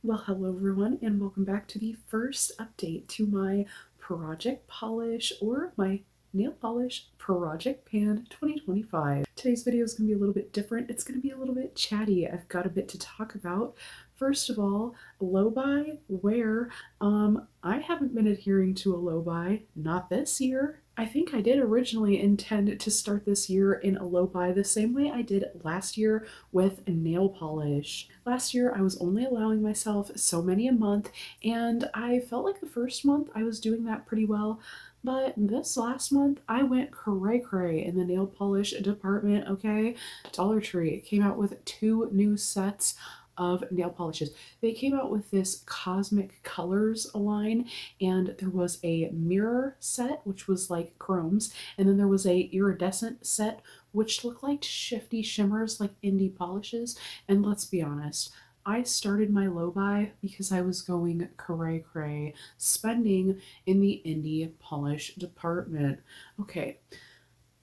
Well, hello everyone, and welcome back to the first update to my Project Polish or my nail polish Project Pan 2025. Today's video is going to be a little bit different. It's going to be a little bit chatty. I've got a bit to talk about. First of all, low buy, where I haven't been adhering to a low buy, not this year. I think I did originally intend to start this year in a low buy the same way I did last year with nail polish. Last year I was only allowing myself so many a month, and I felt like the first month I was doing that pretty well. But this last month, I went cray cray in the nail polish department, okay? Dollar Tree came out with 2 new sets of nail polishes. They came out with this Cosmic Colors line, and there was a mirror set, which was like chromes, and then there was a iridescent set, which looked like shifty shimmers like indie polishes. And let's be honest, I started my low buy because I was going cray cray, spending in the indie polish department. Okay,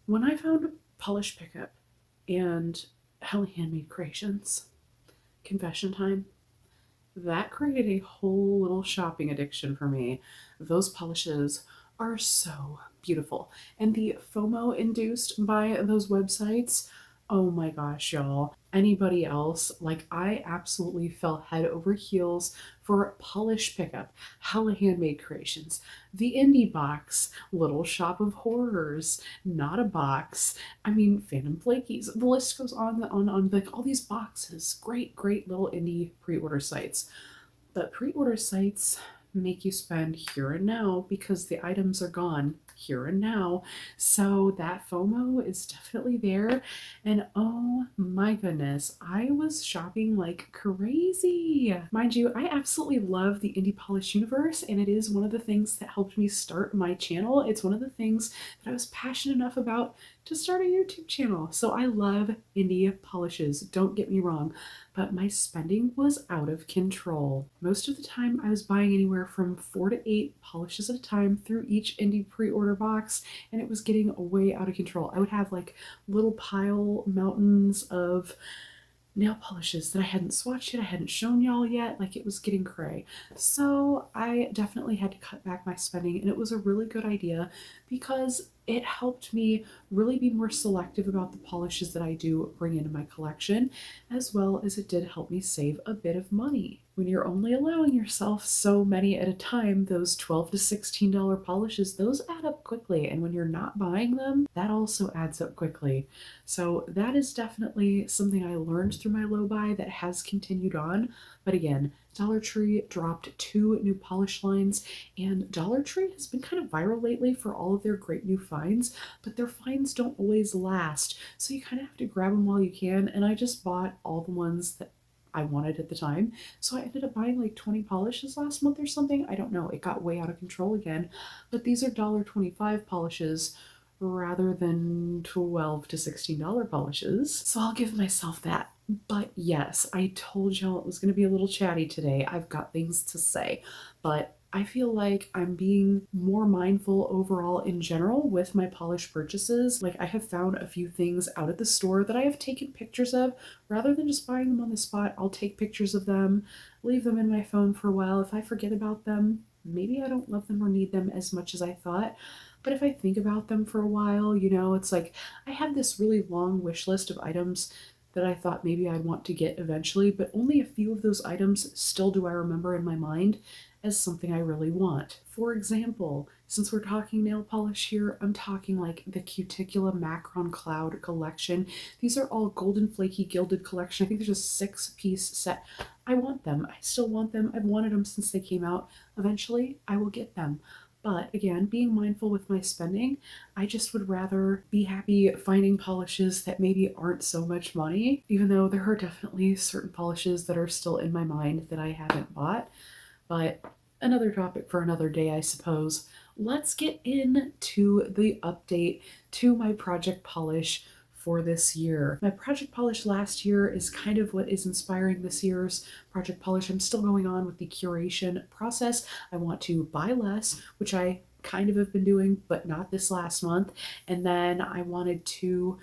when I found Polish Pickup and Helly Handmade Creations, confession time, that created a whole little shopping addiction for me. Those polishes are so beautiful. And the FOMO induced by those websites, oh my gosh, y'all. Anybody else, like I absolutely fell head over heels for Polish Pickup, Hella Handmade Creations, the Indie Box, Little Shop of Horrors, Not a Box, I mean, Phantom Flakies. The list goes on, like all these boxes. Great little indie pre-order sites. But pre-order sites make you spend here and now because the items are gone here and now. So that FOMO is definitely there. And oh my goodness, I was shopping like crazy. Mind you, I absolutely love the Indie Polish universe, and it is one of the things that helped me start my channel. It's one of the things that I was passionate enough about to start a YouTube channel. So I love indie polishes, don't get me wrong, but my spending was out of control. Most of the time I was buying anywhere from 4 to 8 polishes at a time through each indie pre-order box, and it was getting way out of control. I would have like little pile mountains of nail polishes that I hadn't swatched yet, I hadn't shown y'all yet, like it was getting cray. So I definitely had to cut back my spending, and it was a really good idea because it helped me really be more selective about the polishes that I do bring into my collection, as well as it did help me save a bit of money. When you're only allowing yourself so many at a time, those $12 to $16 polishes, those add up quickly, and when you're not buying them, that also adds up quickly. So that is definitely something I learned through my low buy that has continued on. But again, Dollar Tree dropped 2 new polish lines, and Dollar Tree has been kind of viral lately for all of their great new finds, but their finds don't always last. So you kind of have to grab them while you can, and I just bought all the ones that I wanted at the time. So I ended up buying like 20 polishes last month or something. I don't know. It got way out of control again. But these are $1.25 polishes rather than $12 to $16 polishes. So I'll give myself that. But yes, I told y'all it was going to be a little chatty today. I've got things to say, but I feel like I'm being more mindful overall in general with my polish purchases. Like I have found a few things out at the store that I have taken pictures of. Rather than just buying them on the spot, I'll take pictures of them, leave them in my phone for a while. If I forget about them, maybe I don't love them or need them as much as I thought. But if I think about them for a while, it's like I have this really long wish list of items that I thought maybe I'd want to get eventually, but only a few of those items still do I remember in my mind as something I really want. For example, since we're talking nail polish here, I'm talking like the Cuticula Macron Cloud collection. These are all golden flaky gilded collection. I think there's a 6-piece set. I want them. I still want them. I've wanted them since they came out. Eventually, I will get them. But again, being mindful with my spending, I just would rather be happy finding polishes that maybe aren't so much money, even though there are definitely certain polishes that are still in my mind that I haven't bought. But another topic for another day, I suppose. Let's get into the update to my Project Polish for this year. My Project Polish last year is kind of what is inspiring this year's Project Polish. I'm still going on with the curation process. I want to buy less, which I kind of have been doing, but not this last month. And then I wanted to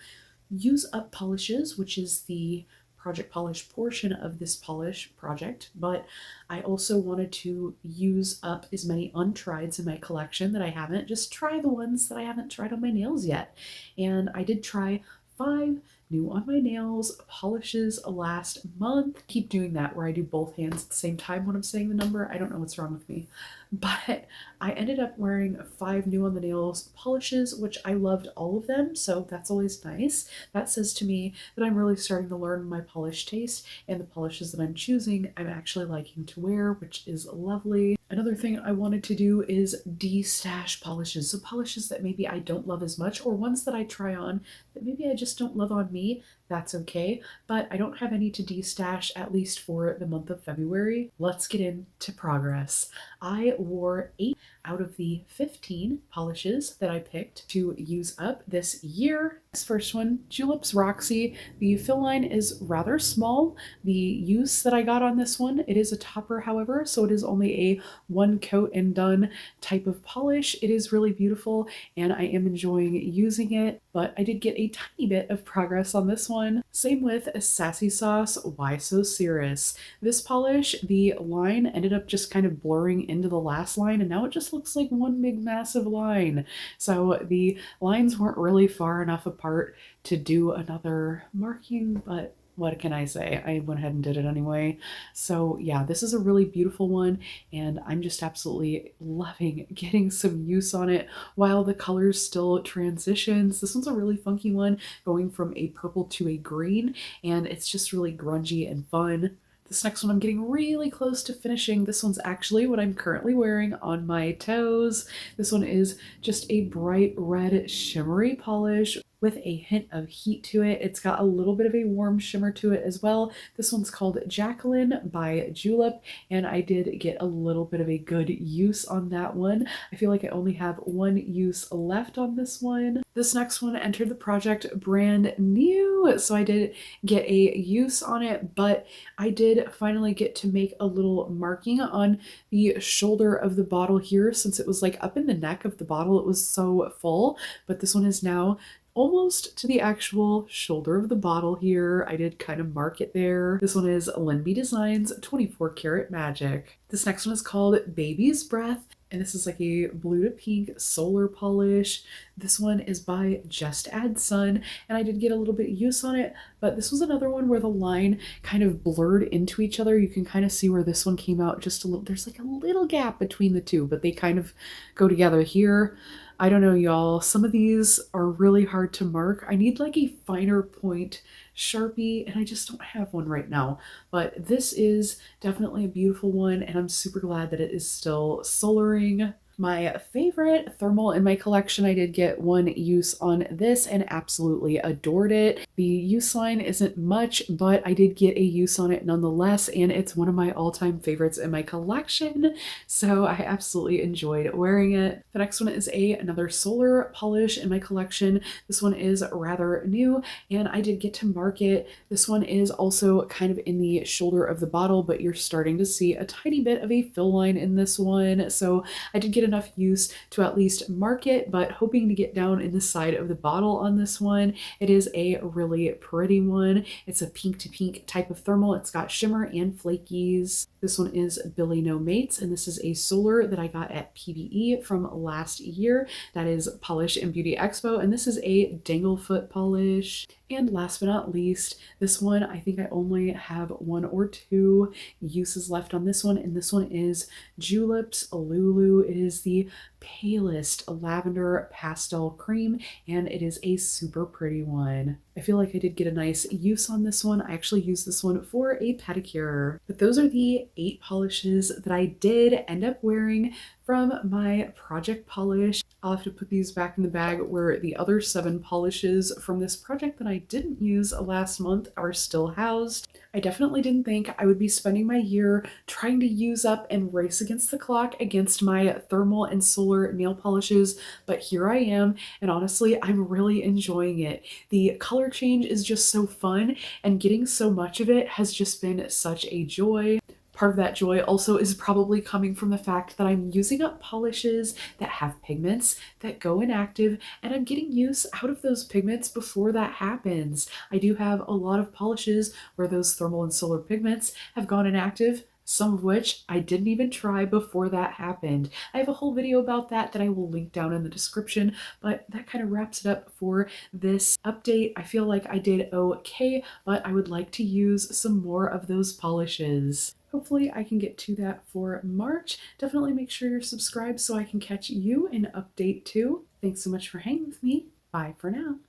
use up polishes, which is the project polish portion of this polish project, but I also wanted to use up as many untrieds in my collection that I haven't, just try the ones that I haven't tried on my nails yet. And I did try 5 new on my nails polishes last month. Keep doing that where I do both hands at the same time when I'm saying the number. I don't know what's wrong with me. But I ended up wearing 5 new on the nails polishes, which I loved all of them, so that's always nice. That says to me that I'm really starting to learn my polish taste, and the polishes that I'm choosing I'm actually liking to wear, which is lovely. Another thing I wanted to do is de-stash polishes, so polishes that maybe I don't love as much, or ones that I try on that maybe I just don't love on me. That's okay, but I don't have any to de-stash, at least for the month of February. Let's get into progress. I wore 8 out of the 15 polishes that I picked to use up this year. This first one, Juleps Roxy. The fill line is rather small. The use that I got on this one, it is a topper, however, so it is only a 1 coat and done type of polish. It is really beautiful and I am enjoying using it, but I did get a tiny bit of progress on this one. Same with Sassy Sauce Why So Serious. This polish, the line ended up just kind of blurring into the last line, and now it just looks like one big massive line. So the lines weren't really far enough apart to do another marking, but what can I say? I went ahead and did it anyway. So yeah, this is a really beautiful one and I'm just absolutely loving getting some use on it while the colors still transitions. This one's a really funky one, going from a purple to a green, and it's just really grungy and fun. This next one I'm getting really close to finishing. This one's actually what I'm currently wearing on my toes. This one is just a bright red shimmery polish with a hint of heat to it. It's got a little bit of a warm shimmer to it as well. This one's called Jacqueline by Julep, and I did get a little bit of a good use on that one. I feel like I only have 1 use left on this one. This next one entered the project brand new, so I did get a use on it, but I did finally get to make a little marking on the shoulder of the bottle here, since it was like up in the neck of the bottle. It was so full, but this one is now almost to the actual shoulder of the bottle here. I did kind of mark it there. This one is Linby Designs 24 Karat Magic. This next one is called Baby's Breath, and this is like a blue to pink solar polish. This one is by Just Add Sun, and I did get a little bit of use on it, but this was another one where the line kind of blurred into each other. You can kind of see where this one came out just a little. There's like a little gap between the two, but they kind of go together here. I don't know, y'all. Some of these are really hard to mark. I need like a finer point Sharpie, and I just don't have one right now. But this is definitely a beautiful one, and I'm super glad that it is still solaring. My favorite thermal in my collection, I did get 1 use on this and absolutely adored it. The use line isn't much, but I did get a use on it nonetheless, and it's one of my all-time favorites in my collection, so I absolutely enjoyed wearing it. The next one is another solar polish in my collection. This one is rather new, and I did get to mark it. This one is also kind of in the shoulder of the bottle, but you're starting to see a tiny bit of a fill line in this one, so I did get enough use to at least mark it, but hoping to get down in the side of the bottle on this one. It is a really pretty one. It's a pink to pink type of thermal. It's got shimmer and flakies. This one is Billy No Mates, and this is a solar that I got at PBE from last year. That is Polish and Beauty Expo, and this is a Danglefoot polish. And last but not least, this one, I think I only have 1 or 2 uses left on this one, and this one is Juleps Lulu. It is the palest lavender pastel cream, and it is a super pretty one. I feel like I did get a nice use on this one. I actually used this one for a pedicure. But those are the 8 polishes that I did end up wearing from my project polish. I'll have to put these back in the bag where the other 7 polishes from this project that I didn't use last month are still housed. I definitely didn't think I would be spending my year trying to use up and race against the clock against my thermal and solar nail polishes, but here I am, and honestly, I'm really enjoying it. The color change is just so fun, and getting so much of it has just been such a joy. Part of that joy also is probably coming from the fact that I'm using up polishes that have pigments that go inactive, and I'm getting use out of those pigments before that happens. I do have a lot of polishes where those thermal and solar pigments have gone inactive, some of which I didn't even try before that happened. I have a whole video about that I will link down in the description, but that kind of wraps it up for this update. I feel like I did okay, but I would like to use some more of those polishes. Hopefully I can get to that for March. Definitely make sure you're subscribed so I can catch you in update 2. Thanks so much for hanging with me. Bye for now.